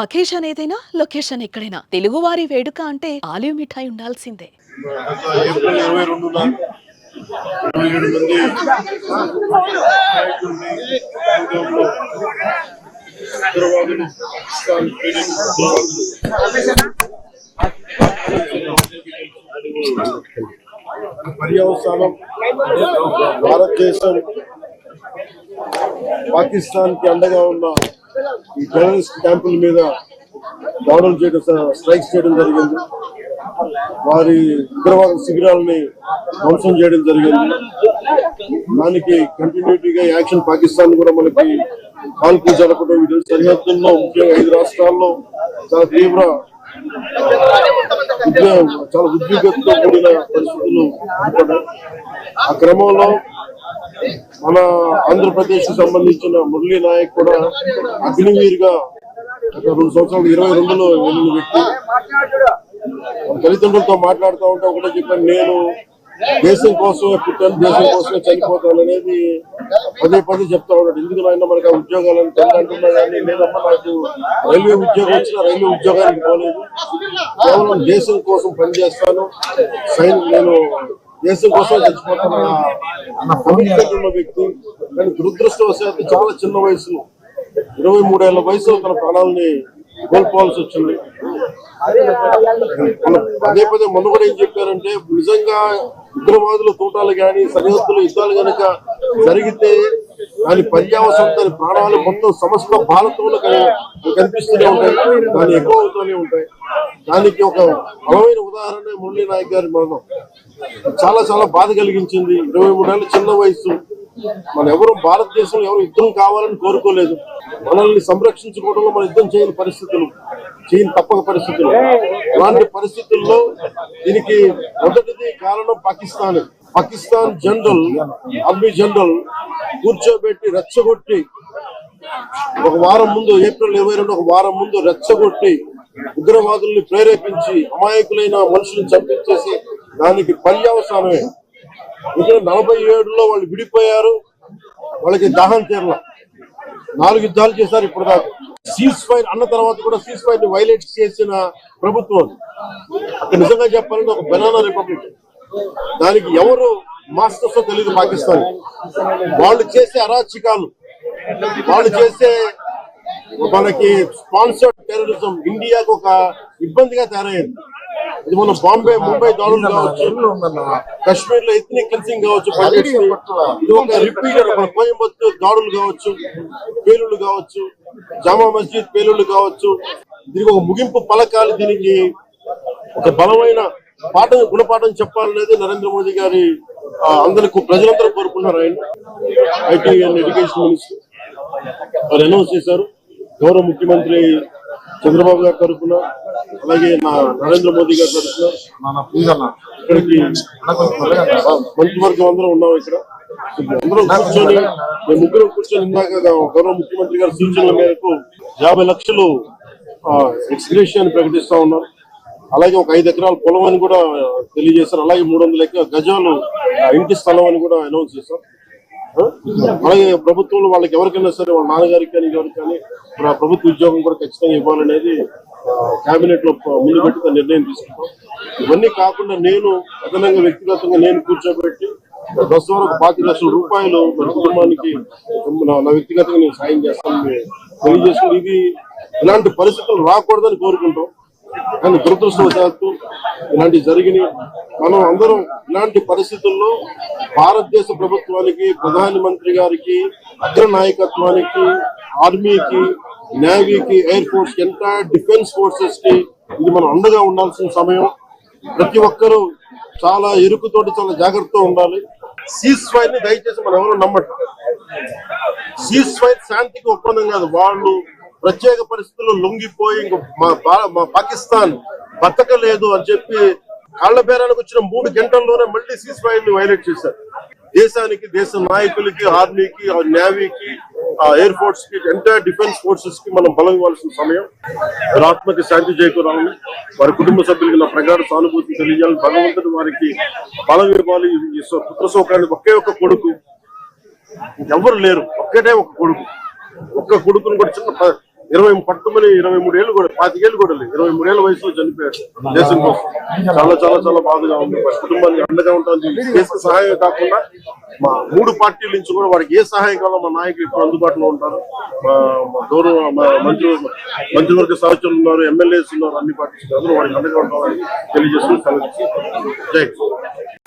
Occasion ఏదైనా location ఎక్కడైనా తెలుగువారి వేడుక అంటే ఆలివ్ మిఠాయి ఉండాల్సిందే. ఏప్రిల్ 22న 27 మంది పర్యవసానం భారతదేశం పాకిస్తాన్ కి అండగా ఉన్న ఈ టెర్రరిస్ట్ క్యాంపుల మీద దాడులు చేయడం, స్ట్రైక్స్ చేయడం జరిగింది. వారి ఉగ్రవాద శిబిరాలని ధ్వంసం చేయడం జరిగింది. దానికి కంటిన్యూటీగా యాక్షన్ పాకిస్తాన్ కూడా మనకి కాల్పులు జరపడం, సరిహద్దుల్లో ముఖ్యంగా 5 రాష్ట్రాల్లో చాలా తీవ్ర చాలా ఉద్విగ్నతతో కూడిన పరిస్థితులు ఏర్పడ్డాయి. ఆ క్రమంలో మన ఆంధ్రప్రదేశ్ కు సంబంధించిన మురళీ నాయక్ కూడా అగ్నివీరుగా 2 సంవత్సరాలు 22లో వెళ్ళిన వ్యక్తి. తల్లిదండ్రులతో మాట్లాడుతూ ఉంటే ఒకటే చెప్పాను, నేను దేశం కోసమే పుట్టాను, దేశం కోసమే చనిపోతాను అనేది పదే పదే చెప్తా ఉన్నాడు. ఎందుకు ఆయన మనకు ఆ ఉద్యోగాలను అంటున్నా కానీ లేదమ్మా, నాకు రైల్వే ఉద్యోగం వచ్చినా రైల్వే ఉద్యోగానికి పోలేదు, కేవలం దేశం కోసం పనిచేస్తాను, నేను దేశం కోసం చచ్చిపోతాను అన్న కమిట్మెంట్ ఉన్న వ్యక్తి. కానీ దురదృష్టవశాత్తు చాలా చిన్న వయసులో 23 ఏళ్ల వయసులో తన ప్రాణాలని కోల్పోవాల్సి వచ్చింది. పదే పదే మొన్న కూడా ఏం చెప్పారంటే, నిజంగా ఉగ్రవాదుల తూటాలు కానీ సరిహద్దుల యుద్ధాలు కనుక జరిగితే దాని పర్యావసనం, దాని ప్రాణాలు మొత్తం సమస్త భారతంలో కనిపిస్తూనే ఉంటాయి, దాన్ని ఎక్కువ అవుతూనే ఉంటాయి. దానికి ఒక బలమైన ఉదాహరణ మురళీ నాయక్ గారి మరణం. చాలా చాలా బాధ కలిగించింది. 23 ఏళ్ళ చిన్న వయసు. మన ఎవరు భారతదేశంలో ఎవరు యుద్ధం కావాలని కోరుకోలేదు. మనల్ని సంరక్షించుకోవడంలో మన యుద్ధం చేయని పరిస్థితులు, తప్పక పరిస్థితులు. అలాంటి పరిస్థితుల్లో దీనికి మొదటిది కారణం పాకిస్తాన్ జనరల్, ఆర్మీ జనరల్ కూర్చోబెట్టి రెచ్చగొట్టి ఒక వారం ముందు, ఏప్రిల్ 22 ఒక వారం ముందు రెచ్చగొట్టి ఉగ్రవాదుల్ని ప్రేరేపించి అమాయకులైన మనుషులను చంపించేసి దానికి పర్యవసానమే. ఇక్కడ 47లో వాళ్ళు విడిపోయారు, వాళ్ళకి దాహం తీరల, 4 యుద్ధాలు చేశారు ఇప్పుడు దాకా. సీజ్ ఫైర్ అన్న తర్వాత కూడా సీజ్ ఫైర్ ని వైలేట్ చేసిన ప్రభుత్వం అక్కడ. నిజంగా చెప్పాలంటే ఒక బనానా రిపబ్లిక్. దానికి ఎవరు మాస్టర్స్ తెలియదు పాకిస్తాన్. వాళ్ళు చేసే అరాచకాలు, వాళ్ళు చేసే మనకి స్పాన్సర్డ్ టెర్రరిజం ఇండియాకు ఒక ఇబ్బందిగా తయారైంది. ఇది మన ముంబై దాడులు కావచ్చు, కశ్మీర్ లో ఎథ్నిక్ క్లెన్సింగ్ కావచ్చు, ఇది ఒక రిపీటెడ్ కోయంబత్తూర్ దాడులు కావచ్చు, పేలుళ్లు కావచ్చు, జామా మస్జిద్ పేలుళ్లు కావచ్చు. దీనికి ఒక ముగింపు పలకాలి, దీనికి ఒక బలమైన గుణపాఠం చెప్పాలనేది నరేంద్ర మోదీ గారి అందరికీ ప్రజలందరూ కోరుకున్నారు. ఆయన ఐటీ అండ్ ఎడ్యుకేషన్ మినిస్టర్ వారు అనౌన్స్ చేశారు. గౌరవ ముఖ్యమంత్రి చంద్రబాబు గారి తరఫున, అలాగే నరేంద్ర మోదీ గారి తరఫున ఇక్కడికి మంత్రివర్గం అందరం ఉన్నాం. ఇక్కడ అందరం కూర్చొని, మేము ముగ్గురు కూర్చొని ఇందాక గౌరవ ముఖ్యమంత్రి గారి సూచనల మేరకు 50 లక్షలు ఎక్స్గ్రేషన్ ప్రకటిస్తా ఉన్నారు. అలాగే ఒక 5 ఎకరాల పొలం అని కూడా తెలియజేశారు. అలాగే 300 గజాలు ఇంటి స్థలం అని కూడా అనౌన్స్ చేశారు. అలాగే ప్రభుత్వంలో వాళ్ళకి ఎవరికైనా సరే, వాళ్ళ నాన్నగారికి కానీ ఎవరికి కానీ ప్రభుత్వ ఉద్యోగం కూడా ఖచ్చితంగా ఇవ్వాలనేది కేబినెట్ లో ముందు పెట్టి నిర్ణయం తీసుకుంటాం. ఇవన్నీ కాకుండా నేను అదనంగా వ్యక్తిగతంగా నేను కూర్చోబెట్టి ప్రస్తుతం ఒక 25 లక్షల రూపాయలు మన కుటుంబానికి నా వ్యక్తిగతంగా నేను సాయం చేస్తానని తెలియజేసుకుని, ఇది ఇలాంటి పరిస్థితులు రాకూడదని కోరుకుంటాం. కానీ దురదృష్టవశాత్తు ఇలాంటివి జరిగినాయి. మనం అందరం ఇలాంటి పరిస్థితుల్లో భారతదేశ ప్రభుత్వానికి, ప్రధానమంత్రి గారికి, అగ్ర నాయకత్వానికి, ఆర్మీకి, నేవీకి, air force, entire defence forces కి ఇది మనం అండగా ఉండాల్సిన సమయం. ప్రతి ఒక్కరూ చాలా ఎరుకుతోటి చాలా జాగ్రత్తగా ఉండాలి. సీజ్ ఫైర్ ని దయచేసి మనం ఎవరు నమ్మటం. సీజ్ ఫైర్ శాంతికి ఒప్పందం కాదు. వాళ్ళు ప్రత్యేక పరిస్థితుల్లో లొంగిపోయి మా పాకిస్తాన్ బతకలేదు అని చెప్పి కాళ్ల బేరానికి వచ్చిన 3 గంటల్లోనే మళ్ళీ సీజ్ ఫైర్ ని వైలేట్ చేశారు. దేశానికి, దేశ నాయకులకి, ఆర్మీకి, నేవీకి, ఎయిర్ ఫోర్స్ కి, ఎంటైర్ డిఫెన్స్ ఫోర్సెస్ కి మనం బలం ఇవ్వాల్సిన సమయం. వారి ఆత్మకి శాంతి చేకూరాలని, వారి కుటుంబ సభ్యులకి నా ప్రగాఢ సానుభూతి తెలియాలని, భగవంతుడు వారికి బలం ఇవ్వాలి. పుత్ర శోకానికి ఒకే ఒక కొడుకు, ఎవరు లేరు, ఒక్కటే ఒక కొడుకు. ఒక్క కొడుకును కూడా చిన్న పట్టుమని 23 ఏళ్ళు కూడా 25 ఏళ్ళు కూడా లేదు, 23 ఏళ్ళ వయసులో చనిపోయాడు దేశం కోసం. చాలా చాలా చాలా బాధగా ఉంది. మా కుటుంబానికి అండగా ఉంటుంది. కేసుకు సహాయం కాకుండా మా 3 పార్టీల నుంచి కూడా వారికి ఏ సహాయం కావాలో మా నాయకులు ఇప్పుడు అందుబాటులో ఉంటారు. మా గౌరవ మంత్రివర్గ సహచరులు ఉన్నారు, ఎమ్మెల్యేస్ ఉన్నారు, అన్ని పార్టీస్ అందరూ వారికి అండగా ఉంటారని తెలియజేస్తూ జై హింద్.